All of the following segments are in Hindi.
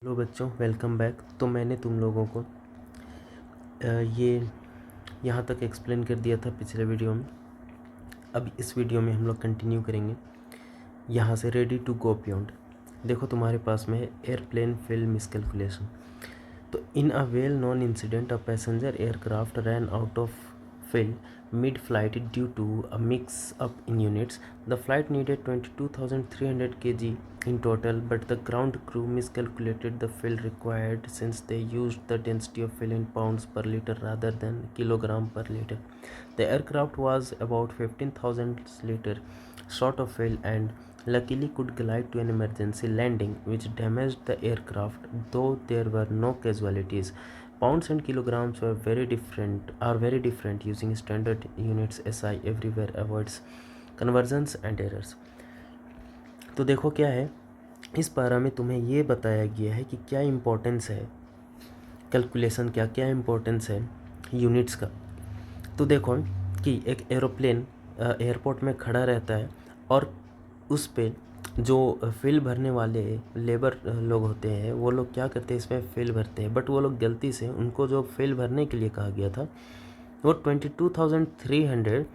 हेलो बच्चों, वेलकम बैक। तो मैंने तुम लोगों को ये यहाँ तक एक्सप्लेन कर दिया था पिछले वीडियो में। अब इस वीडियो में हम लोग कंटिन्यू करेंगे यहाँ से। Ready to go beyond. देखो तुम्हारे पास में है एयरप्लेन फेल मिसकैलकुलेशन। तो in a well known incident a passenger aircraft ran out of fill mid-flight due to a mix-up in units. The flight needed 22,300 kg in total, but the ground crew miscalculated the fill required since they used the density of fill in pounds per liter rather than kilogram per liter. The aircraft was about 15,000 liter short of fill and luckily could glide to an emergency landing, which damaged the aircraft, though there were no casualties. Pounds and kilograms are very different. Using standard units SI everywhere avoids conversions and errors. तो देखो क्या है, इस पारा में तुम्हें ये बताया गया है कि क्या इम्पोर्टेंस है कैलकुलेशन, क्या इम्पोर्टेंस है यूनिट्स का। तो देखो कि एक एरोप्लेन एयरपोर्ट में खड़ा रहता है और उस पे जो फिल भरने वाले लेबर लोग होते हैं वो लोग क्या करते हैं, इसमें फिल भरते हैं। बट वो लोग गलती से, उनको जो फिल भरने के लिए कहा गया था वो 22,300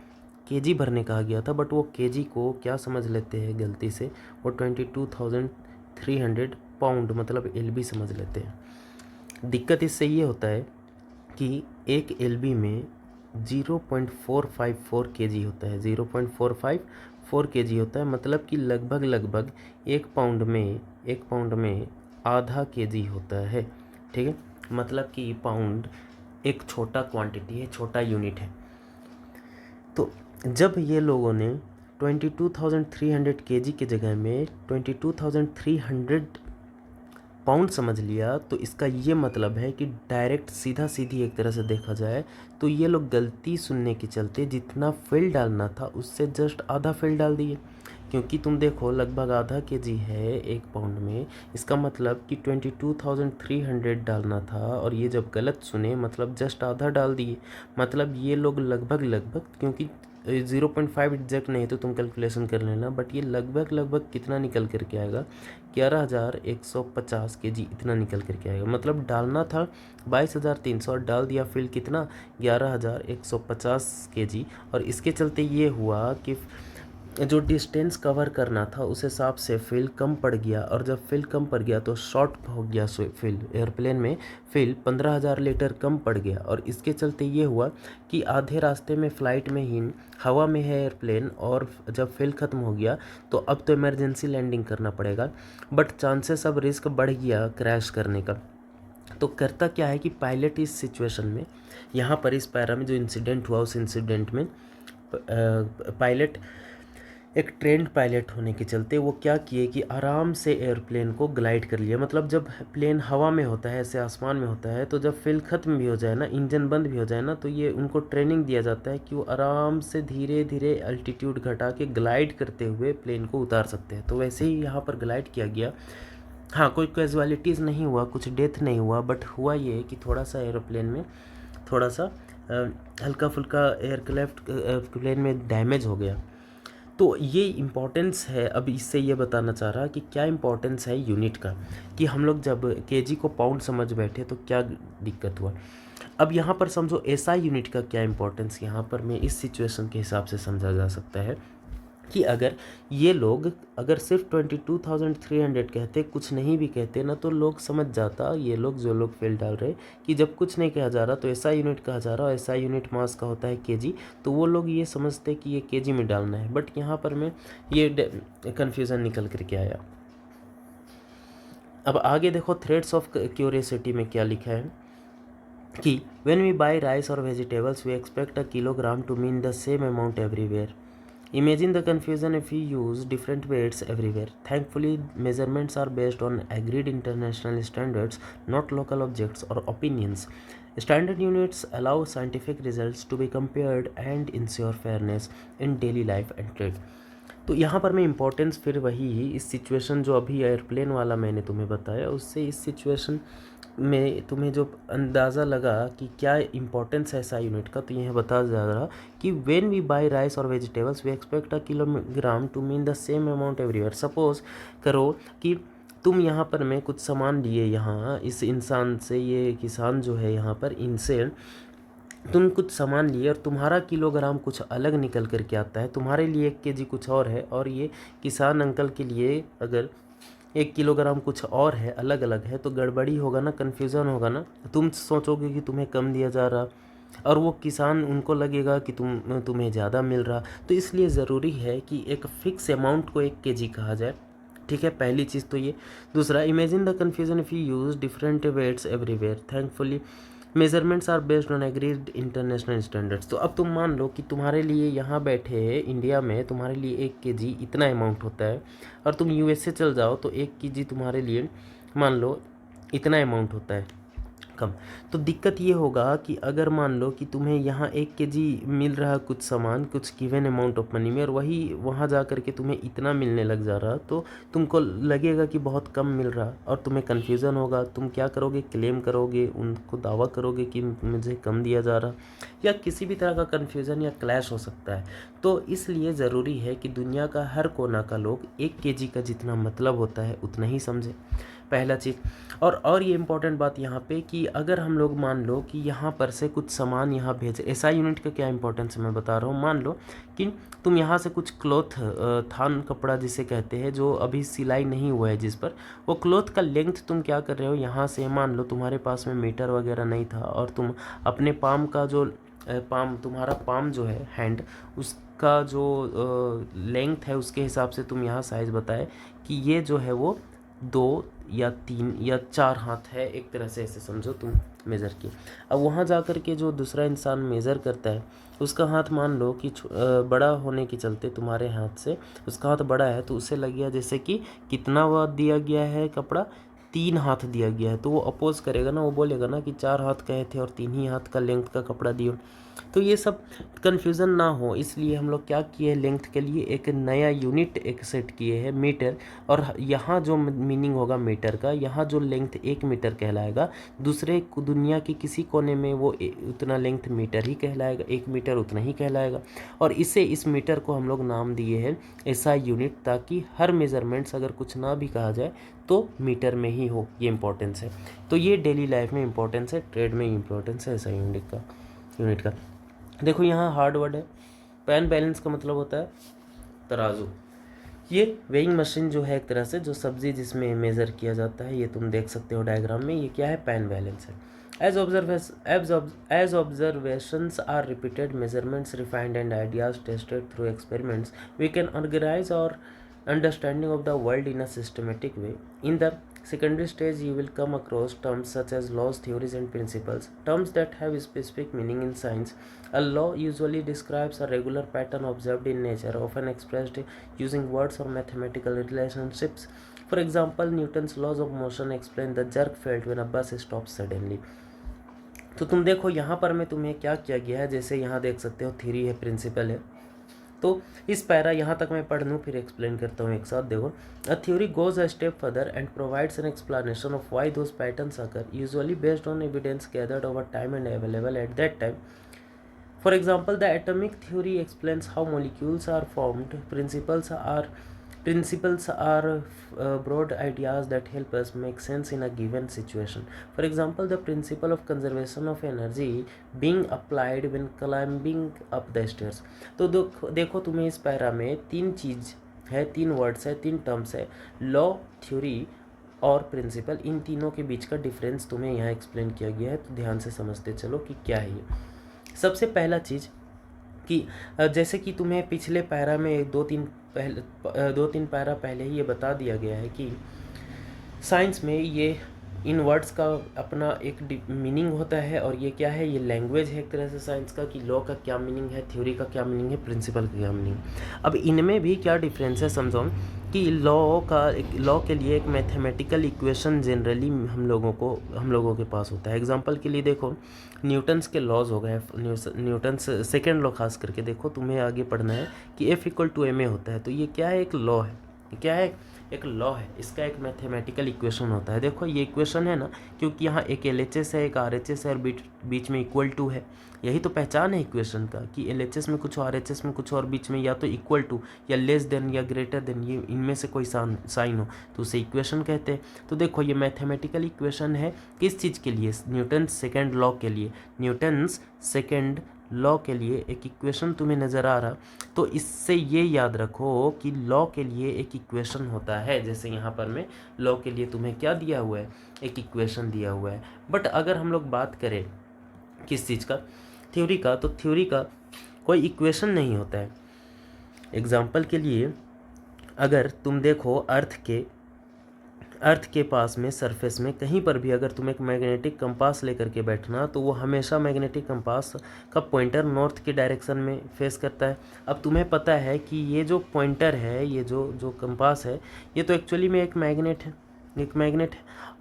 केजी भरने कहा गया था, बट वो केजी को क्या समझ लेते हैं गलती से, वो 22,300 पाउंड मतलब एलबी समझ लेते हैं। दिक्कत इससे ये होता है कि एक एलबी में 0.454 केजी होता है, 0.454 केजी होता है, मतलब कि लगभग एक पाउंड में आधा केजी होता है। ठीक है, मतलब कि पाउंड एक छोटा क्वांटिटी है, छोटा यूनिट है। तो जब ये लोगों ने 22,300 केजी के जगह में 22,300 पाउंड समझ लिया, तो इसका ये मतलब है कि डायरेक्ट सीधी एक तरह से देखा जाए तो ये लोग गलती सुनने के चलते जितना फिल डालना था उससे जस्ट आधा फिल डाल दिए। क्योंकि तुम देखो लगभग आधा केजी है एक पाउंड में, इसका मतलब कि 22,300 डालना था और ये जब गलत सुने मतलब जस्ट आधा डाल दिए। मतलब ये लोग लगभग क्योंकि 0.5 एग्जैक्ट नहीं तो तुम कैलकुलेशन कर लेना, बट ये लगभग कितना निकल करके आएगा, 11,150 केजी इतना निकल करके आएगा। मतलब डालना था 22,300 और डाल दिया फिल कितना, 11,150 केजी। और इसके चलते ये हुआ कि जो डिस्टेंस कवर करना था उस हिसाब से फिल कम पड़ गया, और जब फिल कम पड़ गया तो शॉर्ट हो गया फिल एयरप्लेन में, फिल 15,000 लीटर कम पड़ गया। और इसके चलते ये हुआ कि आधे रास्ते में फ़्लाइट में ही हवा में है एयरप्लेन, और जब फिल ख़त्म हो गया तो अब तो इमरजेंसी लैंडिंग करना पड़ेगा, बट चांसेस अब रिस्क बढ़ गया क्रैश करने का। तो करता क्या है कि पायलट इस सिचुएशन में, यहाँ पर इस पैरा में जो इंसिडेंट हुआ उस इंसिडेंट में पायलट एक ट्रेंड पायलट होने के चलते वो क्या किए कि आराम से एयरप्लेन को ग्लाइड कर लिया। मतलब जब प्लेन हवा में होता है, ऐसे आसमान में होता है, तो जब फिल ख़त्म भी हो जाए ना, इंजन बंद भी हो जाए ना, तो ये उनको ट्रेनिंग दिया जाता है कि वो आराम से धीरे अल्टीट्यूड घटा के ग्लाइड करते हुए प्लेन को उतार सकते हैं। तो वैसे ही यहाँ पर ग्लाइड किया गया। हाँ, कोई कैजुअलिटीज़ नहीं हुआ, कुछ डेथ नहीं हुआ, बट हुआ ये कि थोड़ा सा एयरप्लेन में थोड़ा सा हल्का फुल्का एयरक्राफ्ट प्लेन में डैमेज हो गया। तो ये इम्पोर्टेंस है। अब इससे ये बताना चाह रहा कि क्या इम्पोर्टेंस है यूनिट का, कि हम लोग जब केजी को पाउंड समझ बैठे तो क्या दिक्कत हुआ। अब यहाँ पर समझो एसआई यूनिट का क्या इम्पोर्टेंस यहाँ पर मैं इस सिचुएशन के हिसाब से समझा जा सकता है कि अगर ये लोग अगर सिर्फ 22,300 कहते, कुछ नहीं भी कहते ना, तो लोग समझ जाता, ये लोग जो लोग फेल डाल रहे, कि जब कुछ नहीं कहा जा रहा तो ऐसा यूनिट कहा जा रहा, और ऐसा यूनिट मास का होता है केजी, तो वो लोग ये समझते कि ये केजी में डालना है। बट यहाँ पर मैं ये कन्फ्यूज़न निकल करके आया। अब आगे देखो थ्रेड्स ऑफ क्यूरियोसिटी में क्या लिखा है कि व्हेन वी बाय राइस और vegetables we expect a kilogram to mean the same amount everywhere. Imagine the confusion if we use different weights everywhere. Thankfully, measurements are based on agreed international standards, not local objects or opinions. Standard units allow scientific results to be compared and ensure fairness in daily life and trade. तो यहाँ पर मैं इम्पोर्टेंस फिर वही इस सिचुएशन जो अभी एयरप्लेन वाला मैंने तुम्हें बताया, उससे इस सिचुएशन में तुम्हें जो अंदाज़ा लगा कि क्या इम्पोर्टेंस है ऐसा यूनिट का, तो यह बता जा रहा कि व्हेन वी बाय राइस और vegetables we expect a kilogram to mean the same amount everywhere. Suppose करो कि तुम यहाँ पर मैं कुछ सामान लिए, यहाँ इस इंसान से, ये किसान जो है यहाँ पर, इनसे तुम कुछ सामान लिए और तुम्हारा किलोग्राम कुछ अलग निकल कर के आता है, तुम्हारे लिए 1 केजी कुछ और है और ये किसान अंकल के लिए अगर 1 किलोग्राम कुछ और है, अलग अलग है, तो गड़बड़ी होगा ना, कन्फ्यूज़न होगा ना। तुम सोचोगे कि तुम्हें कम दिया जा रहा और वो किसान, उनको लगेगा कि तुम्हें ज़्यादा मिल रहा। तो इसलिए ज़रूरी है कि एक फ़िक्स अमाउंट को 1 केजी कहा जाए, ठीक है, पहली चीज़ तो ये। दूसरा, imagine the confusion if you use different weights everywhere, thankfully measurements are based on agreed international standards. तो अब तुम मान लो कि तुम्हारे लिए यहाँ बैठे इंडिया में तुम्हारे लिए 1 केजी इतना अमाउंट होता है और तुम यूएसए चल जाओ तो 1 केजी तुम्हारे लिए मान लो इतना अमाउंट होता है कम। तो दिक्कत ये होगा कि अगर मान लो कि तुम्हें यहाँ 1 केजी मिल रहा कुछ सामान कुछ गिवन अमाउंट ऑफ मनी में और वही वहाँ जा कर के तुम्हें इतना मिलने लग जा रहा, तो तुमको लगेगा कि बहुत कम मिल रहा और तुम्हें कन्फ्यूज़न होगा। तुम क्या करोगे, क्लेम करोगे, उनको दावा करोगे कि मुझे कम दिया जा रहा, या किसी भी तरह का कन्फ्यूज़न या क्लैश हो सकता है। तो इसलिए ज़रूरी है कि दुनिया का हर कोना का लोग 1 केजी का जितना मतलब होता है उतना ही समझे, पहला चीज़। और ये इम्पॉर्टेंट बात यहाँ पे कि अगर हम लोग मान लो कि यहाँ पर से कुछ सामान यहाँ भेज, एसआई यूनिट का क्या इंपॉर्टेंस है मैं बता रहा हूँ। मान लो कि तुम यहाँ से कुछ क्लॉथ, थान कपड़ा जिसे कहते हैं, जो अभी सिलाई नहीं हुआ है जिस पर, वो क्लॉथ का लेंथ तुम क्या कर रहे हो, यहाँ से मान लो तुम्हारे पास में मीटर वगैरह नहीं था और तुम अपने पाम का जो तुम्हारा पाम जो है हैंड, उसका जो लेंथ है उसके हिसाब से तुम यहाँ साइज़ बताए कि ये जो है वो 2 या 3 या 4 हाथ है, एक तरह से ऐसे समझो तुम मेज़र किए। अब वहाँ जा कर के जो दूसरा इंसान मेज़र करता है उसका हाथ मान लो कि बड़ा होने के चलते तुम्हारे हाथ से उसका हाथ बड़ा है, तो उसे लग गया जैसे कि कितना वह दिया गया है कपड़ा, 3 हाथ दिया गया है। तो वो अपोज करेगा ना, वो बोलेगा ना कि 4 हाथ कहे थे और 3 ही हाथ का लेंथ का कपड़ा दियो। तो ये सब कन्फ्यूज़न ना हो इसलिए हम लोग क्या किए, लेंथ के लिए एक नया यूनिट एक सेट किए हैं, मीटर। और यहाँ जो मीनिंग होगा मीटर का, यहाँ जो लेंथ 1 मीटर कहलाएगा, दूसरे दुनिया के किसी कोने में वो उतना लेंथ मीटर ही कहलाएगा, 1 मीटर उतना ही कहलाएगा। और इस मीटर को हम लोग नाम दिए हैं एसआई यूनिट, ताकि हर मेज़रमेंट्स अगर कुछ ना भी कहा जाए तो मीटर में ही हो। ये इंपॉर्टेंस है। तो ये डेली लाइफ में इंपॉर्टेंस है, ट्रेड में इंपॉर्टेंस है एसआई यूनिट का। देखो यहाँ हार्ड वर्ड है, पैन बैलेंस का मतलब होता है तराजू। ये वेइंग मशीन जो है एक तरह से, जो सब्जी जिसमें मेज़र किया जाता है, ये तुम देख सकते हो डायग्राम में, ये क्या है, पैन बैलेंस है। As observations are repeated, measurements refined and ideas tested through experiments, we can organize our understanding of the world in a systematic way. In the secondary stage, you will come across terms such as laws, theories, and principles, terms that have specific meaning in science. A law usually describes a regular pattern observed in nature, often expressed using words or mathematical relationships. For example, Newton's laws of motion explain the jerk felt when a bus stops suddenly. तो तुम देखो यहाँ पर मैं तुम्हें क्या किया गया है, जैसे यहाँ देख सकते हो थ्योरी है, प्रिंसिपल है। तो इस पैरा यहाँ तक मैं पढ़ लूँ फिर एक्सप्लेन करता हूँ एक साथ। देखो, a theory goes a step further and provides an explanation of why those patterns occur, usually based on evidence gathered over time and available at that time. For example, the atomic theory explains how molecules are formed. Principles are broad ideas that help us make sense in a given situation. For example, the principle of conservation of energy being applied when climbing up the stairs. तो देखो तुम्हें इस पैरा में 3 चीज़ है, 3 वर्ड्स है, 3 टर्म्स है, लॉ, थ्योरी और प्रिंसिपल। इन तीनों के बीच का डिफरेंस तुम्हें यहाँ एक्सप्लेन किया गया है, तो ध्यान से समझते चलो कि क्या है ये। सबसे पहला चीज़ कि जैसे कि तुम्हें पिछले पैरा में 2-3 पैरा पहले ही ये बता दिया गया है कि साइंस में ये इन वर्ड्स का अपना एक मीनिंग होता है, और ये क्या है, ये लैंग्वेज है एक तरह से साइंस का, कि लॉ का क्या मीनिंग है, थ्योरी का क्या मीनिंग है, प्रिंसिपल का क्या मीनिंग है। अब इनमें भी क्या डिफरेंस है समझो कि लॉ के लिए एक मैथमेटिकल इक्वेशन जनरली हम लोगों के पास होता है। एग्जांपल के लिए देखो, न्यूटन्स के लॉज हो गए, न्यूटन्स सेकेंड लॉ खास करके देखो, तुम्हें आगे पढ़ना है कि F = ma होता है। तो ये क्या है, एक लॉ है, क्या है, एक लॉ है, इसका एक मैथमेटिकल इक्वेशन होता है। देखो ये इक्वेशन है ना, क्योंकि यहाँ एक LHS है, एक RHS है और बीच में इक्वल टू है। यही तो पहचान है इक्वेशन का कि LHS में कुछ और RHS में कुछ और, बीच में या तो इक्वल टू या लेस देन या ग्रेटर देन, ये इनमें से कोई साइन हो तो उसे इक्वेशन कहते हैं। तो देखो ये मैथमेटिकल इक्वेशन है किस चीज़ के लिए? न्यूटन्स सेकेंड लॉ के लिए। न्यूटन्स सेकेंड लॉ के लिए एक इक्वेशन तुम्हें नज़र आ रहा, तो इससे ये याद रखो कि लॉ के लिए एक इक्वेशन होता है। जैसे यहाँ पर मैं लॉ के लिए तुम्हें क्या दिया हुआ है, एक इक्वेशन दिया हुआ है। बट अगर हम लोग बात करें किस चीज़ का, थ्योरी का, तो थ्योरी का कोई इक्वेशन नहीं होता है। एग्जाम्पल के लिए अगर तुम देखो अर्थ के पास में, सरफेस में कहीं पर भी अगर तुम एक मैग्नेटिक कंपास लेकर के बैठना, तो वो हमेशा मैग्नेटिक कंपास का पॉइंटर नॉर्थ के डायरेक्शन में फेस करता है। अब तुम्हें पता है कि ये जो पॉइंटर है, ये जो कंपास है, ये तो एक्चुअली में एक मैग्नेट है,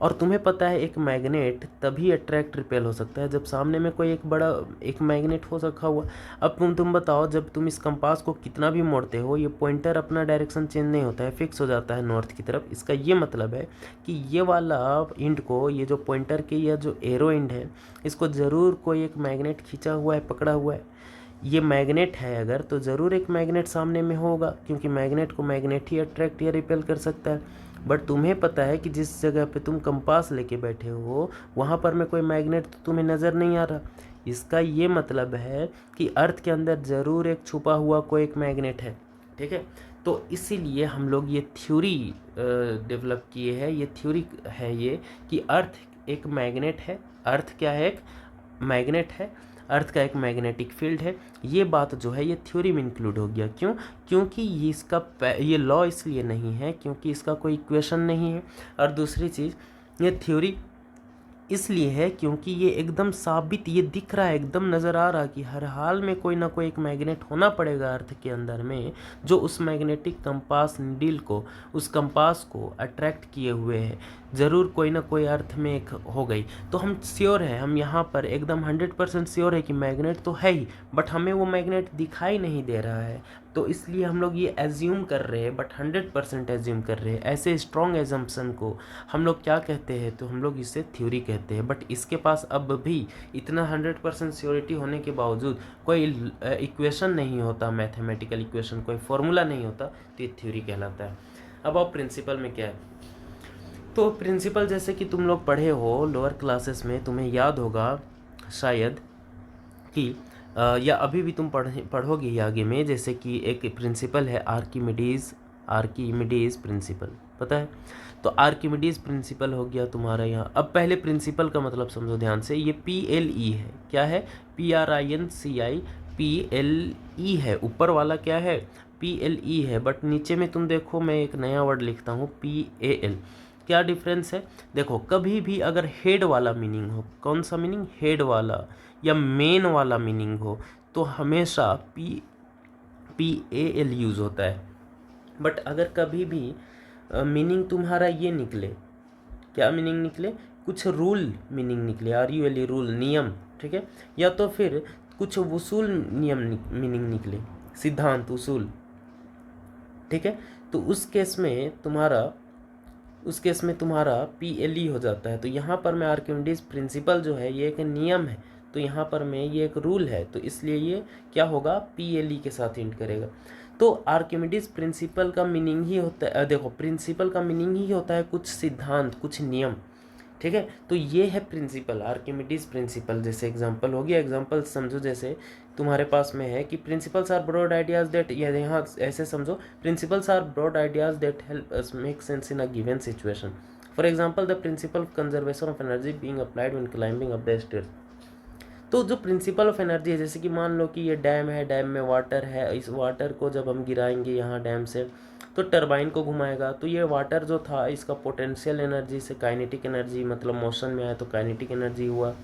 और तुम्हें पता है एक मैग्नेट तभी अट्रैक्ट रिपेल हो सकता है जब सामने में कोई एक बड़ा एक मैग्नेट हो रखा हुआ। अब तुम बताओ, जब तुम इस कंपास को कितना भी मोड़ते हो, ये पॉइंटर अपना डायरेक्शन चेंज नहीं होता है, फिक्स हो जाता है नॉर्थ की तरफ। इसका ये मतलब है कि ये वाला इंड को, ये जो पॉइंटर के या जो एरो इंड है, इसको ज़रूर कोई एक मैग्नेट खींचा हुआ है, पकड़ा हुआ है। ये मैग्नेट है अगर, तो ज़रूर एक मैग्नेट सामने में होगा, क्योंकि मैग्नेट को मैग्नेट ही अट्रैक्ट या रिपेल कर सकता है। बट तुम्हें पता है कि जिस जगह पे तुम कंपास लेके बैठे हो, वहाँ पर में कोई मैग्नेट तो तुम्हें नज़र नहीं आ रहा। इसका ये मतलब है कि अर्थ के अंदर ज़रूर एक छुपा हुआ कोई एक मैग्नेट है, ठीक है। तो इसीलिए हम लोग ये थ्योरी डेवलप किए हैं। ये थ्योरी है ये कि अर्थ एक मैग्नेट है। अर्थ क्या है? एक मैग्नेट है। अर्थ का एक मैग्नेटिक फील्ड है। ये बात जो है ये थ्योरी में इंक्लूड हो गया। क्यों? क्योंकि ये लॉ इसलिए नहीं है क्योंकि इसका कोई इक्वेशन नहीं है। और दूसरी चीज़, ये थ्योरी इसलिए है क्योंकि ये एकदम साबित, ये दिख रहा है, एकदम नज़र आ रहा कि हर हाल में कोई ना कोई एक मैग्नेट होना पड़ेगा अर्थ के अंदर में, जो उस मैग्नेटिक कंपास नीडल को, उस कंपास को अट्रैक्ट किए हुए है। ज़रूर कोई ना कोई अर्थ में एक हो गई। तो हम श्योर है, हम यहाँ पर एकदम 100% श्योर है कि मैग्नेट तो है ही, बट हमें वो मैग्नेट दिखाई नहीं दे रहा है। तो इसलिए हम लोग ये एज्यूम कर रहे हैं, बट 100% एज्यूम कर रहे हैं। ऐसे स्ट्रॉन्ग एजम्पशन को हम लोग क्या कहते हैं? तो हम लोग इसे थ्योरी कहते हैं। बट इसके पास अब भी इतना 100% श्योरिटी होने के बावजूद कोई इक्वेशन नहीं होता, मैथमेटिकल इक्वेशन, कोई फॉर्मूला नहीं होता, तो ये थ्योरी कहलाता है। अब आप प्रिंसिपल में क्या है? तो प्रिंसिपल जैसे कि तुम लोग पढ़े हो लोअर क्लासेस में, तुम्हें याद होगा शायद कि या अभी भी तुम पढ़ोगे ही आगे में, जैसे कि एक प्रिंसिपल है आर्किमिडीज प्रिंसिपल, पता है? तो आर्किमिडीज प्रिंसिपल हो गया तुम्हारा यहाँ। अब पहले प्रिंसिपल का मतलब समझो ध्यान से। ये PLE है। क्या है? PRINCI PLE है। ऊपर वाला क्या है? PLE है। बट नीचे में तुम देखो, मैं एक नया वर्ड लिखता हूँ, PAL। क्या डिफरेंस है? देखो, कभी भी अगर हेड वाला मीनिंग हो, कौन सा मीनिंग? हेड वाला या मेन वाला मीनिंग हो, तो हमेशा PAL यूज़ होता है। बट अगर कभी भी मीनिंग तुम्हारा ये निकले, क्या मीनिंग निकले? कुछ रूल मीनिंग निकले, RUL रूल, नियम, ठीक है, या तो फिर कुछ वसूल नियम मीनिंग निकले, सिद्धांत, उसूल, ठीक है, तो उस केस में तुम्हारा PLE हो जाता है। तो यहाँ पर मैं आर्किमिडीज प्रिंसिपल जो है ये एक नियम है, तो यहाँ पर मैं ये एक रूल है, तो इसलिए ये क्या होगा? PLE के साथ इंड करेगा। तो आर्किमिडीज प्रिंसिपल का मीनिंग ही होता है, देखो प्रिंसिपल का मीनिंग ही होता है कुछ सिद्धांत, कुछ नियम, ठीक है। तो ये है प्रिंसिपल, आर्किमिडीज प्रिंसिपल। जैसे एग्जांपल हो गया, एग्जांपल समझो, जैसे तुम्हारे पास में है कि principles are broad ideas that, या यहाँ ऐसे समझो, principles are broad ideas that help us make sense in a given situation. For example, the principle of conservation of energy being applied when climbing up the stairs. तो जो प्रिंसिपल ऑफ एनर्जी है, जैसे कि मान लो कि ये डैम है, डैम में वाटर है, इस वाटर को जब हम गिराएंगे यहाँ डैम से, तो टरबाइन को घुमाएगा, तो ये वाटर जो था इसका पोटेंशियल एनर्जी से काइनेटिक एनर्जी, मतलब मोशन में आया तो काइनेटिक एनर्जी हुआ।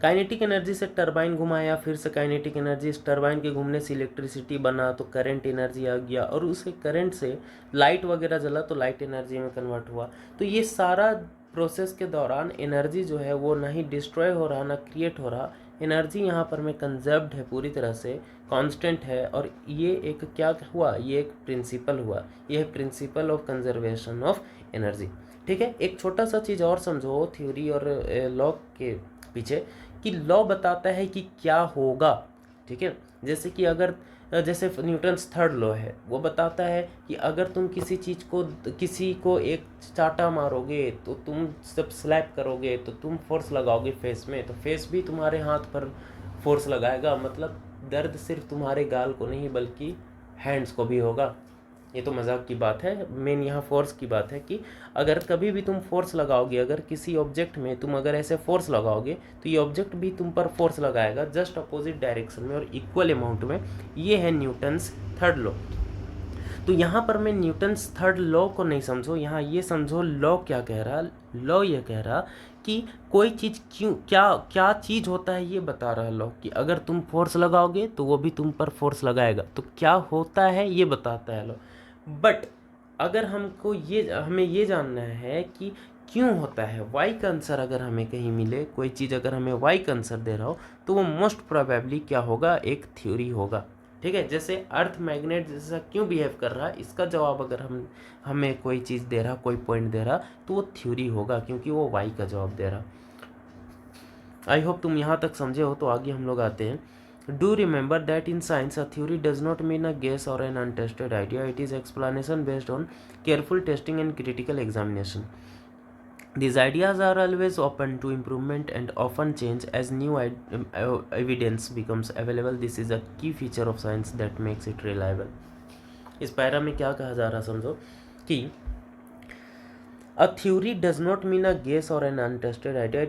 काइनेटिक एनर्जी से टरबाइन घुमाया, फिर से काइनेटिक एनर्जी, इस टरबाइन के घूमने से इलेक्ट्रिसिटी बना तो करंट एनर्जी आ गया, और उसके करंट से लाइट वगैरह जला तो लाइट एनर्जी में कन्वर्ट हुआ। तो ये सारा प्रोसेस के दौरान एनर्जी जो है वो ना ही डिस्ट्रॉय हो रहा, ना क्रिएट हो रहा, एनर्जी यहाँ पर में कंजर्व्ड है, पूरी तरह से कांस्टेंट है, और ये एक क्या हुआ, ये एक प्रिंसिपल हुआ, ये है principal of conservation of energy. ठीक है, एक छोटा सा चीज़ और समझो थ्योरी और लॉ के पीछे, कि लॉ बताता है कि क्या होगा। ठीक है, जैसे कि अगर जैसे न्यूटन्स थर्ड लॉ है, वो बताता है कि अगर तुम किसी को एक चाटा मारोगे तो तुम जब स्लैप करोगे तो तुम फोर्स लगाओगे फेस में, तो फेस भी तुम्हारे हाथ पर फोर्स लगाएगा, मतलब दर्द सिर्फ तुम्हारे गाल को नहीं बल्कि हैंड्स को भी होगा। ये तो मजाक की बात है, मेन यहाँ फोर्स की बात है कि अगर कभी भी तुम फोर्स लगाओगे, अगर किसी ऑब्जेक्ट में तुम अगर ऐसे फोर्स लगाओगे तो ये ऑब्जेक्ट भी तुम पर फोर्स लगाएगा, जस्ट अपोजिट डायरेक्शन में और इक्वल अमाउंट में। ये है न्यूटन्स थर्ड लॉ। तो यहाँ पर मैं न्यूटन्स थर्ड लॉ को नहीं समझो, यहाँ ये समझो लॉ क्या कह रहा। लॉ ये कह रहा कि कोई चीज़ क्यों, क्या क्या चीज़ होता है ये बता रहा लॉ, कि अगर तुम फोर्स लगाओगे तो वो भी तुम पर फोर्स लगाएगा, तो क्या होता है ये बताता है लॉ। बट अगर हमें ये जानना है कि क्यों होता है, वाई का आंसर अगर हमें कहीं मिले, कोई चीज़ अगर हमें वाई का आंसर दे रहा हो, तो वो मोस्ट प्रोबेबली क्या होगा, एक थ्योरी होगा। ठीक है, जैसे अर्थ मैग्नेट जैसा क्यों बिहेव कर रहा है, इसका जवाब अगर हमें कोई चीज़ दे रहा, कोई पॉइंट दे रहा, तो वो थ्योरी होगा, क्योंकि वो वाई का जवाब दे रहा। आई होप तुम यहाँ तक समझे हो। तो आगे हम लोग आते हैं। Do remember that in science, a theory does not mean a guess or an untested idea. It is explanation based on careful testing and critical examination. These ideas are always open to improvement and often change as new evidence becomes available. This is a key feature of science that makes it reliable. इस पैरा में क्या कहा जा रहा समझो कि a theory does not mean a guess or an untested idea.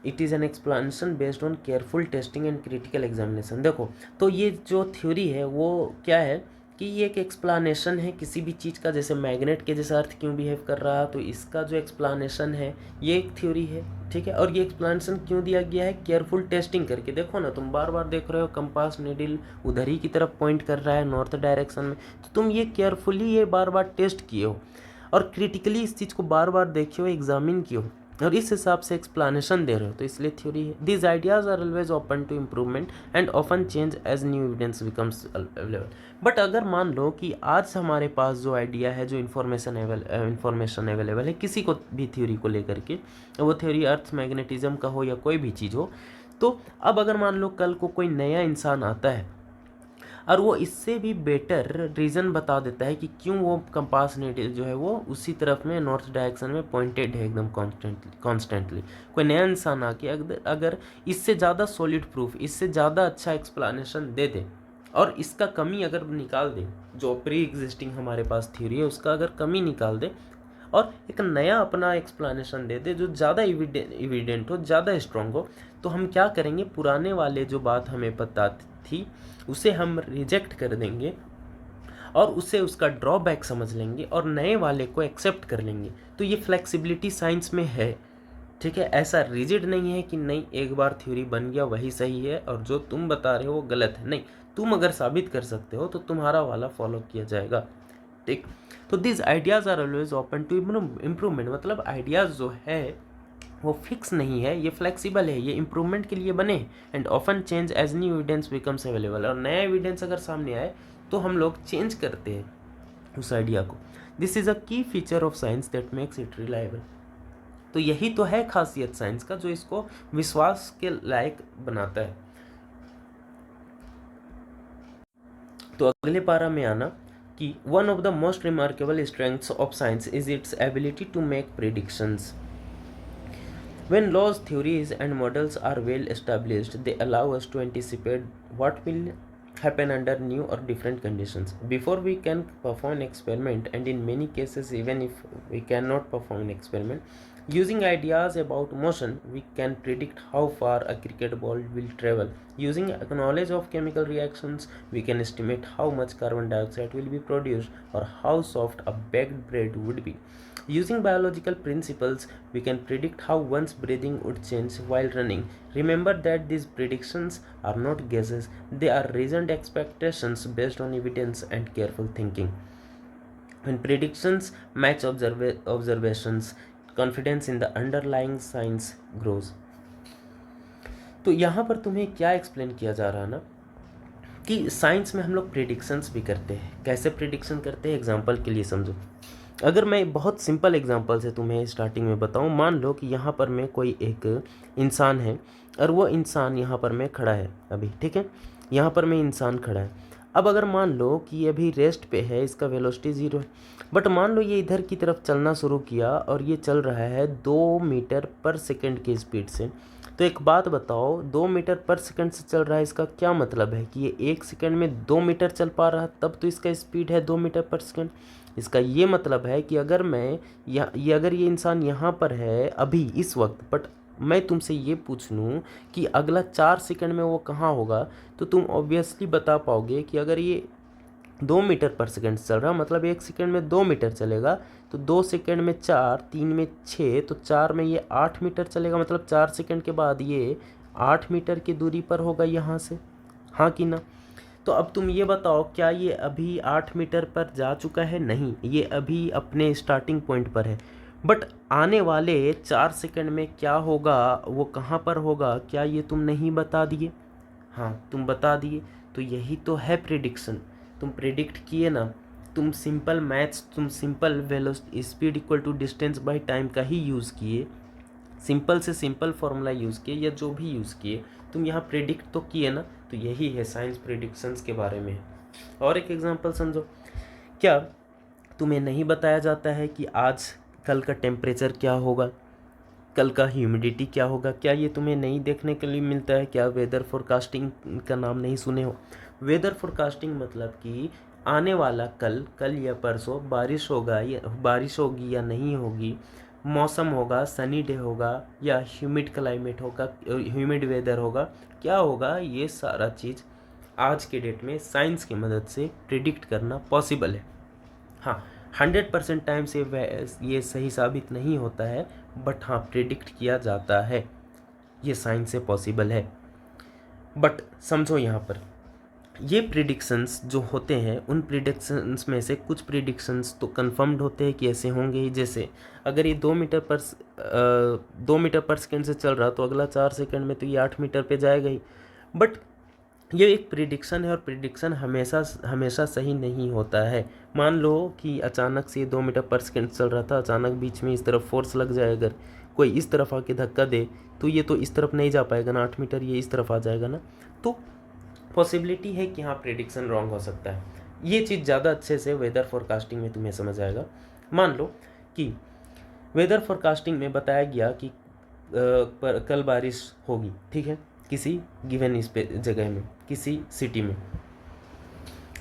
It is an explanation based on careful testing and critical examination. देखो, तो ये जो थ्योरी है वो क्या है कि ये एक एक्सप्लानेशन है किसी भी चीज़ का, जैसे मैग्नेट के जैसा अर्थ क्यों बिहेव कर रहा, तो इसका जो एक्सप्लानेशन है ये एक थ्योरी है। ठीक है, और ये एक्सप्लानेशन क्यों दिया गया है, केयरफुल टेस्टिंग करके। देखो ना, तुम बार बार देख रहे हो कंपास नीडल उधर ही की तरफ पॉइंट कर रहा है, नॉर्थ डायरेक्शन में, तो तुम ये केयरफुली ये बार बार टेस्ट किए हो और क्रिटिकली इस चीज़ को बार बार देखियो, एग्जामिन कियो, और इस हिसाब से एक्सप्लानेशन दे रहे हो, तो इसलिए थ्योरी है। These ideas are always open to improvement and often change as new evidence becomes available. But अगर मान लो कि आज हमारे पास जो आइडिया है, जो इन्फॉर्मेशन अवेलेबल है किसी को भी थ्योरी को लेकर के, वो थ्योरी अर्थ मैग्नेटिज्म का हो या कोई भी चीज़ हो, तो अब अगर मान लो कल को कोई नया इंसान आता है और वो इससे भी बेटर रीज़न बता देता है कि क्यों वो कंपास नीडल जो है वो उसी तरफ में नॉर्थ डायरेक्शन में पॉइंटेड है एकदम कॉन्स्टेंटली, कोई नया इंसान आके अगर इससे ज़्यादा सॉलिड प्रूफ, इससे ज़्यादा अच्छा एक्सप्लेनेशन दे दे और इसका कमी अगर निकाल दे, जो प्री एग्जिस्टिंग हमारे पास थ्योरी है उसका अगर कमी निकाल दे और एक नया अपना एक्सप्लेनेशन दे दे जो ज़्यादा एविडेंट हो, ज़्यादा स्ट्रॉन्ग हो, तो हम क्या करेंगे, पुराने वाले जो बात हमें पता थी उसे हम रिजेक्ट कर देंगे और उसे उसका ड्रॉबैक समझ लेंगे और नए वाले को एक्सेप्ट कर लेंगे। तो ये फ्लेक्सिबिलिटी साइंस में है। ठीक है, ऐसा रिजिड नहीं है कि नहीं एक बार थ्योरी बन गया वही सही है और जो तुम बता रहे हो वो गलत है। नहीं, तुम अगर साबित कर सकते हो तो तुम्हारा वाला फॉलो किया जाएगा। ठीक, तो this ideas are always open to improvement, मतलब आइडियाज़ जो है वो फिक्स नहीं है, ये फ्लेक्सिबल है, ये इम्प्रूवमेंट के लिए बने and often change as new evidence becomes available. और नया एविडेंस अगर सामने आए तो हम लोग चेंज करते हैं उस आइडिया को। दिस इज़ अ की feature of science that makes it reliable. तो यही तो है खासियत साइंस का जो इसको विश्वास के लायक बनाता है। तो अगले पारा में आना कि one of the most remarkable strengths of science is its ability to make predictions. When laws, theories, and models are well established, they allow us to anticipate what will happen under new or different conditions before we can perform an experiment, and in many cases, even if we cannot perform an experiment, using ideas about motion, we can predict how far a cricket ball will travel. Using knowledge of chemical reactions, we can estimate how much carbon dioxide will be produced or how soft a baked bread would be. Using biological principles, we can predict how one's breathing would change while running. Remember that these predictions are not guesses, they are reasoned expectations based on evidence and careful thinking. When predictions match observations, confidence in the underlying science grows. तो यहाँ पर तुम्हें क्या एक्सप्लेन किया जा रहा है ना कि साइंस में हम लोग प्रिडिक्शंस भी करते हैं। कैसे प्रिडिक्शन करते हैं, एग्जांपल के लिए समझो। अगर मैं बहुत सिंपल एग्जांपल से तुम्हें स्टार्टिंग में बताऊं, मान लो कि यहाँ पर मैं कोई एक इंसान है और वो इंसान यहाँ पर मैं खड़ा है अभी, ठीक है, यहाँ पर मैं इंसान खड़ा है। अब अगर मान लो कि ये अभी रेस्ट पे है, इसका वेलोसिटी 0 है, बट मान लो ये इधर की तरफ चलना शुरू किया और ये चल रहा है 2 मीटर पर सेकंड की स्पीड से। तो एक बात बताओ, 2 मीटर पर सेकंड से चल रहा है, इसका क्या मतलब है कि ये 1 सेकंड में 2 मीटर चल पा रहा है, तब तो इसका स्पीड है 2 मीटर पर सेकंड। इसका ये मतलब है कि अगर मैं अगर ये इंसान यहाँ पर है अभी इस वक्त, बट मैं तुमसे ये पूछ लूँ कि अगला 4 सेकंड में वो कहाँ होगा, तो तुम ऑब्वियसली बता पाओगे कि अगर ये 2 मीटर पर सेकंड चल रहा, मतलब 1 सेकंड में 2 मीटर चलेगा, तो 2 सेकंड में 4, 3 में 6, तो 4 में ये 8 मीटर चलेगा, मतलब 4 सेकंड के बाद ये 8 मीटर की दूरी पर होगा यहाँ से, हाँ कि ना। तो अब तुम ये बताओ, क्या ये अभी 8 मीटर पर जा चुका है? नहीं, ये अभी अपने स्टार्टिंग पॉइंट पर है। बट आने वाले 4 सेकंड में क्या होगा, वो कहाँ पर होगा, क्या ये तुम नहीं बता दिए? हाँ, तुम बता दिए। तो यही तो है प्रिडिक्शन। तुम प्रिडिक्ट किए ना, तुम सिंपल मैथ्स, तुम simple velocity speed equal to distance by time का ही यूज़ किए, सिंपल से सिंपल फॉर्मूला यूज़ किए या जो भी यूज़ किए, तुम यहाँ प्रिडिक्ट तो किए ना। तो यही है साइंस प्रिडिक्शंस के बारे में। और एक एग्जांपल समझो, क्या तुम्हें नहीं बताया जाता है कि आज कल का टेम्परेचर क्या होगा, कल का ह्यूमिडिटी क्या होगा? क्या ये तुम्हें नहीं देखने के लिए मिलता है? क्या वेदर फोरकास्टिंग का नाम नहीं सुने हो? वेदर फोरकास्टिंग मतलब कि आने वाला कल या परसों बारिश होगी या नहीं होगी, मौसम होगा, सनी डे होगा या ह्यूमिड क्लाइमेट होगा, ह्यूमिड वेदर होगा, क्या होगा, ये सारा चीज़ आज के डेट में साइंस की मदद से प्रिडिक्ट करना पॉसिबल है। हाँ, 100% टाइम से ये सही साबित नहीं होता है, बट हाँ प्रिडिक्ट किया जाता है, ये साइंस से पॉसिबल है। बट समझो यहाँ पर, ये प्रिडिक्शंस जो होते हैं, उन प्रिडिक्शंस में से कुछ प्रिडिक्शंस तो कंफर्म्ड होते हैं कि ऐसे होंगे ही। जैसे अगर ये 2 मीटर पर सेकेंड से चल रहा, तो अगला 4 सेकंड में तो ये 8 मीटर पे जाएगा ही। बट ये एक प्रिडिक्शन है और प्रिडिक्शन हमेशा हमेशा सही नहीं होता है। मान लो कि अचानक से 2 मीटर पर सेकंड चल रहा था, अचानक बीच में इस तरफ फोर्स लग जाए, अगर कोई इस तरफ आके धक्का दे, तो ये तो इस तरफ नहीं जा पाएगा ना, 8 मीटर, ये इस तरफ आ जाएगा ना। तो पॉसिबिलिटी है कि हाँ प्रिडिक्शन रॉन्ग हो सकता है। ये चीज़ ज़्यादा अच्छे से वेदर फोरकास्टिंग में तुम्हें समझ आएगा। मान लो कि वेदर फोरकास्टिंग में बताया गया कि कल बारिश होगी, ठीक है, किसी गिवन इस पे जगह में, किसी सिटी में।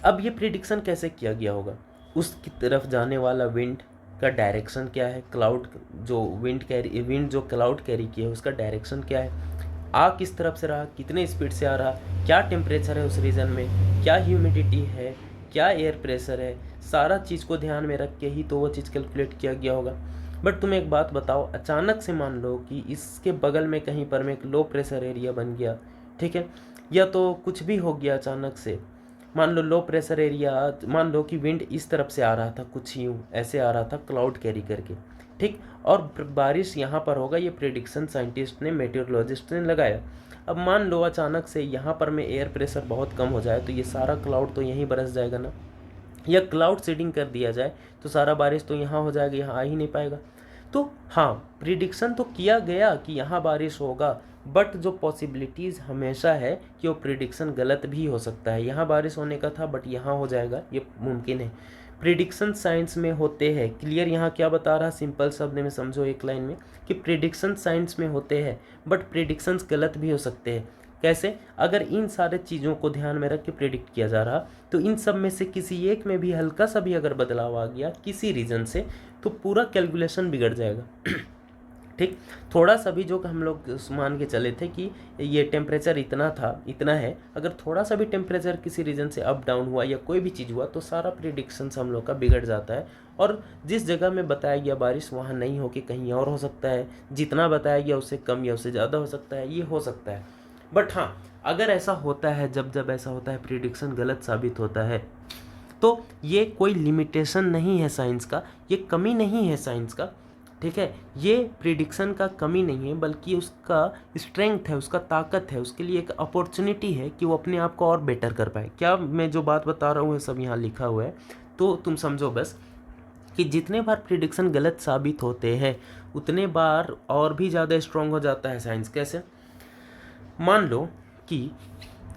अब ये प्रिडिक्शन कैसे किया गया होगा? उसकी तरफ जाने वाला विंड का डायरेक्शन क्या है, क्लाउड जो विंड जो क्लाउड कैरी किया है उसका डायरेक्शन क्या है, आ किस तरफ से रहा, कितने स्पीड से आ रहा, क्या टेम्परेचर है उस रीजन में, क्या ह्यूमिडिटी है, क्या एयर प्रेशर है, सारा चीज़ को ध्यान में रख के ही तो वो चीज़ कैलकुलेट किया गया होगा। बट तुम एक बात बताओ, अचानक से मान लो कि इसके बगल में कहीं पर में एक लो प्रेशर एरिया बन गया, ठीक है, या तो कुछ भी हो गया अचानक से, मान लो लो प्रेशर एरिया, मान लो कि विंड इस तरफ से आ रहा था, कुछ यूँ ऐसे आ रहा था क्लाउड कैरी करके, ठीक, और बारिश यहाँ पर होगा, ये प्रिडिक्शन साइंटिस्ट ने, मेटेरोलॉजिस्ट ने लगाया। अब मान लो अचानक से यहाँ पर में एयर प्रेशर बहुत कम हो जाए, तो ये सारा क्लाउड तो यहीं बरस जाएगा ना, या क्लाउड सीडिंग कर दिया जाए तो सारा बारिश तो यहाँ हो जाएगा, यहाँ आ ही नहीं पाएगा। तो हाँ, प्रिडिक्शन तो किया गया कि यहाँ बारिश होगा, बट जो पॉसिबिलिटीज़ हमेशा है कि वो प्रिडिक्शन गलत भी हो सकता है। यहाँ बारिश होने का था बट यहाँ हो जाएगा, ये मुमकिन है। प्रिडिक्शन साइंस में होते हैं, क्लियर यहाँ क्या बता रहा, सिंपल शब्द में समझो एक लाइन में, कि प्रिडिक्शन साइंस में होते हैं बट प्रिडिक्शंस गलत भी हो सकते हैं। कैसे? अगर इन सारे चीज़ों को ध्यान में रख के प्रिडिक्ट किया जा रहा, तो इन सब में से किसी एक में भी हल्का सा भी अगर बदलाव आ गया किसी रीज़न से, तो पूरा कैलकुलेशन बिगड़ जाएगा। ठीक, थोड़ा सा भी जो हम लोग मान के चले थे कि ये टेम्परेचर इतना था, इतना है, अगर थोड़ा सा भी टेम्परेचर किसी रीजन से अप डाउन हुआ या कोई भी चीज़ हुआ, तो सारा प्रिडिक्शंस हम लोग का बिगड़ जाता है। और जिस जगह में बताया गया बारिश, वहाँ नहीं हो के कहीं और हो सकता है, जितना बताया गया उससे कम या उससे ज़्यादा हो सकता है, ये हो सकता है। बट हाँ, अगर ऐसा होता है, जब ऐसा होता है प्रिडिक्शन गलत साबित होता है, तो ये कोई लिमिटेशन नहीं है साइंस का, ये कमी नहीं है साइंस का, ठीक है। ये प्रिडिक्शन का कमी नहीं है, बल्कि उसका स्ट्रेंथ है, उसका ताकत है, उसके लिए एक अपॉर्चुनिटी है कि वो अपने आप को और बेटर कर पाए। क्या मैं जो बात बता रहा हूँ वो सब यहाँ लिखा हुआ है, तो तुम समझो बस कि जितने बार प्रिडिक्शन गलत साबित होते हैं उतने बार और भी ज़्यादा स्ट्रांग हो जाता है साइंस। कैसे? मान लो कि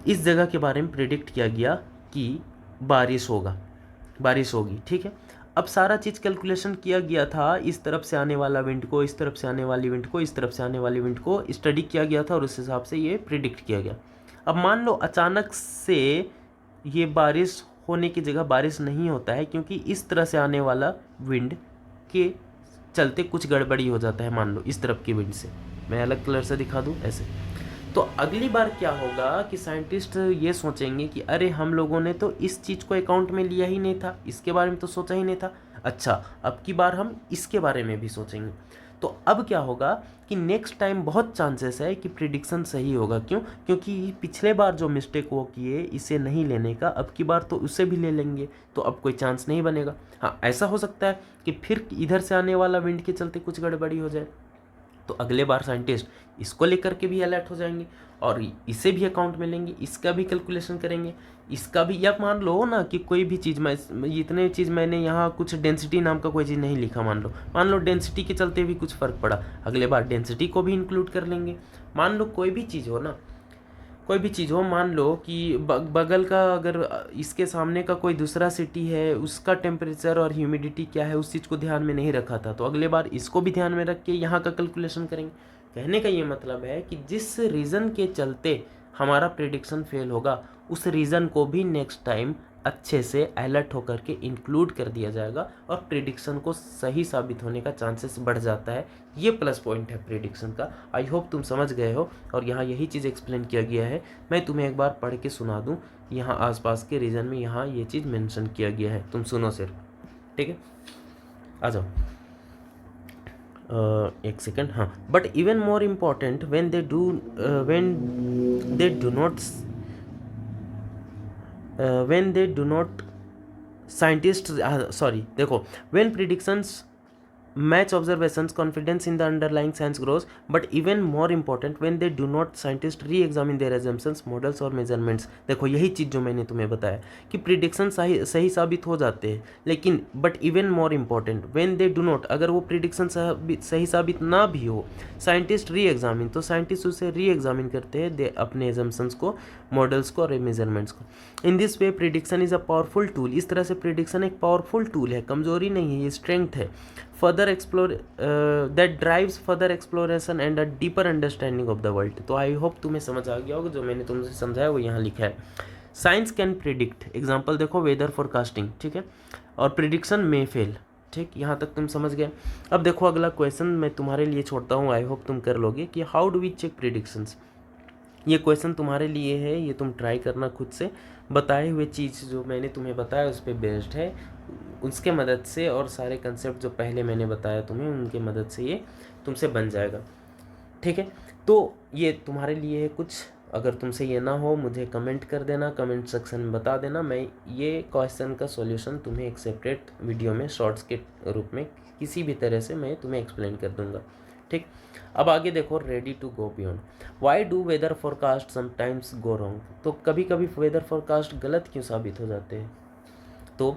इस जगह के बारे में प्रिडिक्ट किया गया कि बारिश होगी, ठीक है। अब सारा चीज़ कैलकुलेशन किया गया था, इस तरफ से आने वाला विंड को, इस तरफ से आने वाली विंड को, इस तरफ से आने वाली विंड को स्टडी किया गया था और उस हिसाब से ये प्रिडिक्ट किया गया। अब मान लो अचानक से ये बारिश होने की जगह बारिश नहीं होता है, क्योंकि इस तरह से आने वाला विंड के चलते कुछ गड़बड़ी हो जाता है। मान लो इस तरफ की विंड से, मैं अलग कलर से दिखा दूँ ऐसे, तो अगली बार क्या होगा कि साइंटिस्ट ये सोचेंगे कि अरे हम लोगों ने तो इस चीज़ को अकाउंट में लिया ही नहीं था, इसके बारे में तो सोचा ही नहीं था। अच्छा, अब की बार हम इसके बारे में भी सोचेंगे। तो अब क्या होगा कि नेक्स्ट टाइम बहुत चांसेस है कि प्रिडिक्शन सही होगा। क्यों? क्योंकि पिछले बार जो मिस्टेक वो किए इसे नहीं लेने का, अब की बार तो उसे भी ले लेंगे, तो अब कोई चांस नहीं बनेगा। हाँ, ऐसा हो सकता है कि फिर इधर से आने वाला विंड के चलते कुछ गड़बड़ी हो जाए, तो अगले बार साइंटिस्ट इसको लेकर के भी अलर्ट हो जाएंगे और इसे भी अकाउंट में लेंगे, इसका भी कैलकुलेशन करेंगे, इसका भी। या मान लो ना कि कोई भी चीज़, मैं इतने चीज़ मैंने यहाँ कुछ डेंसिटी नाम का कोई चीज़ नहीं लिखा, मान लो डेंसिटी के चलते भी कुछ फ़र्क पड़ा, अगले बार डेंसिटी को भी इंक्लूड कर लेंगे। मान लो कोई भी चीज़ हो ना, कोई भी चीज़ हो, मान लो कि बगल का अगर इसके सामने का कोई दूसरा सिटी है, उसका टेम्परेचर और ह्यूमिडिटी क्या है, उस चीज़ को ध्यान में नहीं रखा था, तो अगले बार इसको भी ध्यान में रख के यहाँ का कैलकुलेशन करेंगे। कहने का ये मतलब है कि जिस रीज़न के चलते हमारा प्रेडिक्शन फेल होगा, उस रीज़न को भी नेक्स्ट टाइम अच्छे से अलर्ट होकर के इंक्लूड कर दिया जाएगा और प्रेडिक्शन को सही साबित होने का चांसेस बढ़ जाता है। ये प्लस पॉइंट है प्रेडिक्शन का। आई होप तुम समझ गए हो और यहाँ यही चीज़ एक्सप्लेन किया गया है। मैं तुम्हें एक बार पढ़ के सुना दूँ, यहाँ आसपास के रीजन में यहाँ ये चीज़ मेंशन किया गया है, तुम सुनो सिर्फ, ठीक है। आ जाओ, एक सेकेंड। हाँ, but even more important when they do not scientists sorry देखो, when predictions match observations, confidence in the underlying science grows, but even more important when they do not, scientists re-examine their assumptions, models और measurements। देखो यही चीज़ जो मैंने तुम्हें बताया कि प्रिडिक्शन सही साबित हो जाते हैं, लेकिन but even more important when they do not, अगर वो प्रिडिक्शन सही साबित ना भी हो, साइंटिस्ट री एग्जामिन, तो साइंटिस्ट उसे री एग्जामिन करते हैं अपने एजम्पन्स को, मॉडल्स को और मेजरमेंट्स को। In this way prediction is a powerful tool. इस तरह से प्रिडिक्शन एक पावरफुल टूल है, कमजोरी नहीं है, ये स्ट्रेंथ है। Further that drives further exploration and a deeper understanding of the world. तो आई होप तुम्हें समझ आ गया होगा, जो मैंने तुमसे समझाया वो यहाँ लिखा है। साइंस कैन प्रिडिक्ट, एग्जाम्पल देखो वेदर फोरकास्टिंग, ठीक है, और प्रिडिक्शन में फेल, ठीक, यहाँ तक तुम समझ गए। अब देखो अगला क्वेश्चन मैं तुम्हारे लिए छोड़ता हूँ, आई होप तुम कर लोगे, कि how do we check predictions. ये क्वेश्चन तुम्हारे लिए है, ये तुम ट्राई करना खुद से, बताए हुए चीज़ जो मैंने तुम्हें बताया उस पर बेस्ड है, उसके मदद से और सारे कंसेप्ट जो पहले मैंने बताया तुम्हें उनके मदद से ये तुमसे बन जाएगा, ठीक है। तो ये तुम्हारे लिए है कुछ, अगर तुमसे ये ना हो मुझे कमेंट कर देना, कमेंट सेक्शन में बता देना, मैं ये क्वेश्चन का सॉल्यूशन तुम्हें एक सेपरेट वीडियो में शॉर्ट्स के रूप में किसी भी तरह से मैं तुम्हें एक्सप्लेन कर दूंगा, ठीक। अब आगे देखो, ready to go beyond. Why do weather forecast sometimes go wrong. तो कभी कभी वेदर फोरकास्ट गलत क्यों साबित हो जाते हैं? तो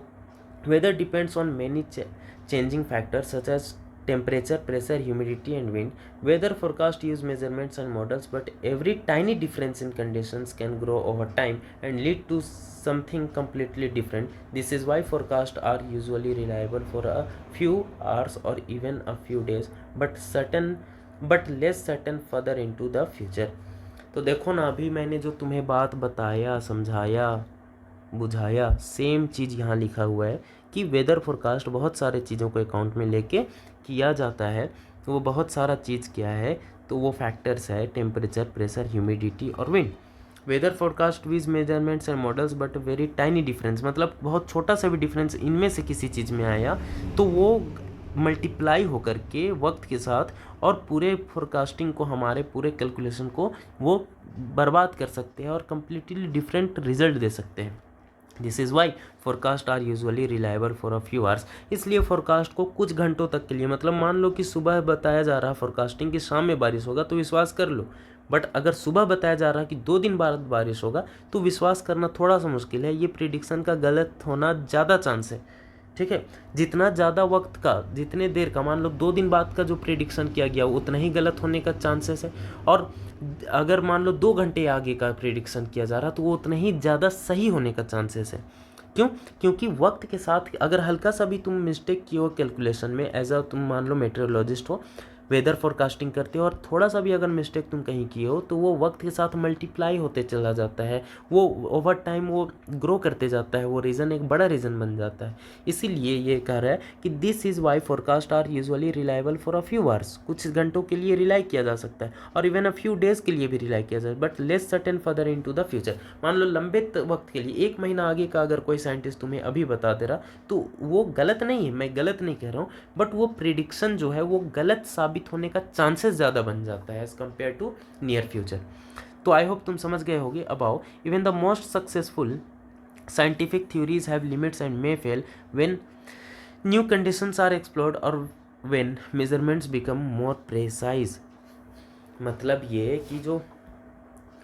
weather depends on many changing factors such as temperature, pressure, humidity and wind. Weather forecast use measurements and models, but every tiny difference in conditions can grow over time and lead to something completely different. This is why forecasts are usually reliable for a few hours or even a few days, but less certain further into the future. तो देखो ना, अभी मैंने जो तुम्हें बात बताया, समझाया, बुझाया, सेम चीज़ यहाँ लिखा हुआ है कि वेदर फोरकास्ट बहुत सारे चीज़ों को अकाउंट में लेके किया जाता है। तो वो बहुत सारा चीज़ क्या है, तो वो फैक्टर्स है टेम्परेचर, प्रेशर, ह्यूमिडिटी और wind. Weather forecast with measurements and models but very tiny difference, मतलब बहुत छोटा सा भी डिफरेंस इनमें से किसी चीज़ में आया तो वो मल्टीप्लाई होकर के वक्त के साथ और पूरे फोरकास्टिंग को, हमारे पूरे कैलकुलेशन को वो बर्बाद कर सकते हैं और कम्प्लीटली डिफरेंट रिजल्ट दे सकते हैं। This is why forecast are usually reliable for a few hours. इसलिए फोरकास्ट को कुछ घंटों तक के लिए, मतलब मान लो कि सुबह बताया जा रहा है फोरकास्टिंग की शाम में बारिश होगा तो विश्वास कर लो, बट अगर सुबह बताया जा रहा है कि 2 दिन बाद बारिश होगा तो विश्वास करना थोड़ा सा मुश्किल है। ये प्रिडिक्शन का गलत होना ज़्यादा चांस है, ठीक है। जितना ज़्यादा वक्त का, जितने देर का, मान लो 2 दिन बाद का जो प्रिडिक्शन किया गया उतना ही गलत होने का चांसेस है। और अगर मान लो 2 घंटे आगे का प्रिडिक्शन किया जा रहा तो वो उतना ही ज़्यादा सही होने का चांसेस है। क्यों? क्योंकि वक्त के साथ अगर हल्का सा भी तुम मिस्टेक किए हो कैलकुलेशन में, एज अ तुम मान लो मेट्रोलॉजिस्ट हो, वेदर फोरकास्टिंग करते हो, और थोड़ा सा भी अगर मिस्टेक तुम कहीं किए हो तो वो वक्त के साथ मल्टीप्लाई होते चला जाता है, वो ओवर टाइम वो ग्रो करते जाता है, वो रीज़न एक बड़ा रीज़न बन जाता है। इसीलिए ये कह रहा है कि this is why forecast are usually reliable for a few hours. कुछ घंटों के लिए रिलाई किया जा सकता है और इवन अ फ्यू डेज़ के लिए भी रिलाई किया जाए, but less certain further into the द फ्यूचर। मान लो लंबे वक्त के लिए, 1 महीना आगे का अगर कोई साइंटिस्ट तुम्हें अभी बता दे रहा तो वो गलत नहीं है, मैं गलत नहीं कह रहा हूँ, बट वो प्रिडिक्शन जो है वो गलत साबित होने का चांसेस ज़्यादा बन जाता है as compared to near future. तो आई होप तुम समझ गए होगे। About even the most successful scientific theories have limits and may fail when new conditions are explored और when measurements become more precise. मतलब ये कि जो,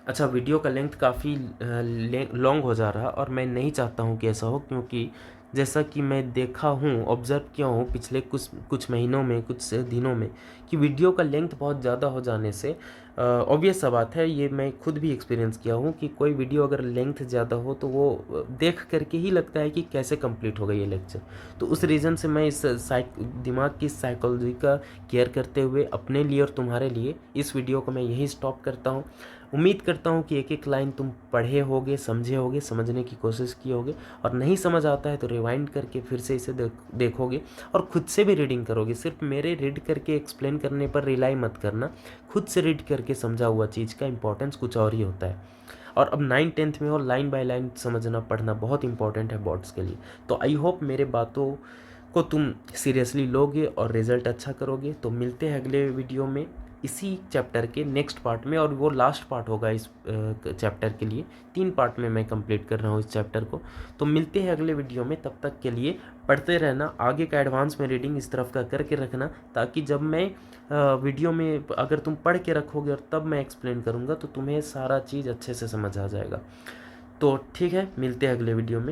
अच्छा वीडियो का लेंथ काफ़ी लॉन्ग हो जा रहा है और मैं नहीं चाहता हूँ कि ऐसा हो, क्योंकि जैसा कि मैं देखा हूँ, ऑब्ज़र्व किया हूँ पिछले कुछ महीनों में, कुछ दिनों में, कि वीडियो का लेंथ बहुत ज़्यादा हो जाने से ऑब्वियस सा बात है, ये मैं खुद भी एक्सपीरियंस किया हूँ कि कोई वीडियो अगर लेंथ ज़्यादा हो तो वो देख करके ही लगता है कि कैसे कंप्लीट होगा ये लेक्चर। तो उस रीज़न से मैं इस दिमाग की साइकोलॉजी का केयर करते हुए अपने लिए और तुम्हारे लिए इस वीडियो को मैं यही स्टॉप करता हूँ। उम्मीद करता हूँ कि एक एक लाइन तुम पढ़े होगे, समझे होगे, समझने की कोशिश किए होगे, और नहीं समझ आता है तो रिवाइंड करके फिर से इसे देखोगे और खुद से भी रीडिंग करोगे। सिर्फ मेरे रीड करके एक्सप्लेन करने पर रिलाई मत करना, खुद से रीड करके समझा हुआ चीज़ का इंपॉर्टेंस कुछ और ही होता है। और अब 9th-10th में हो, लाइन बाय लाइन समझना पढ़ना बहुत इंपॉर्टेंट है बोर्ड्स के लिए। तो आई होप मेरे बातों को तुम सीरियसली लोगे और रिजल्ट अच्छा करोगे। तो मिलते हैं अगले वीडियो में इसी चैप्टर के नेक्स्ट पार्ट में, और वो लास्ट पार्ट होगा इस चैप्टर के लिए। 3 पार्ट में मैं कंप्लीट कर रहा हूँ इस चैप्टर को। तो मिलते हैं अगले वीडियो में, तब तक के लिए पढ़ते रहना, आगे का एडवांस में रीडिंग इस तरफ का करके रखना, ताकि जब मैं वीडियो में अगर तुम पढ़ के रखोगे और तब मैं एक्सप्लेन करूँगा तो तुम्हें सारा चीज़ अच्छे से समझ आ जाएगा। तो ठीक है, मिलते हैं अगले वीडियो में।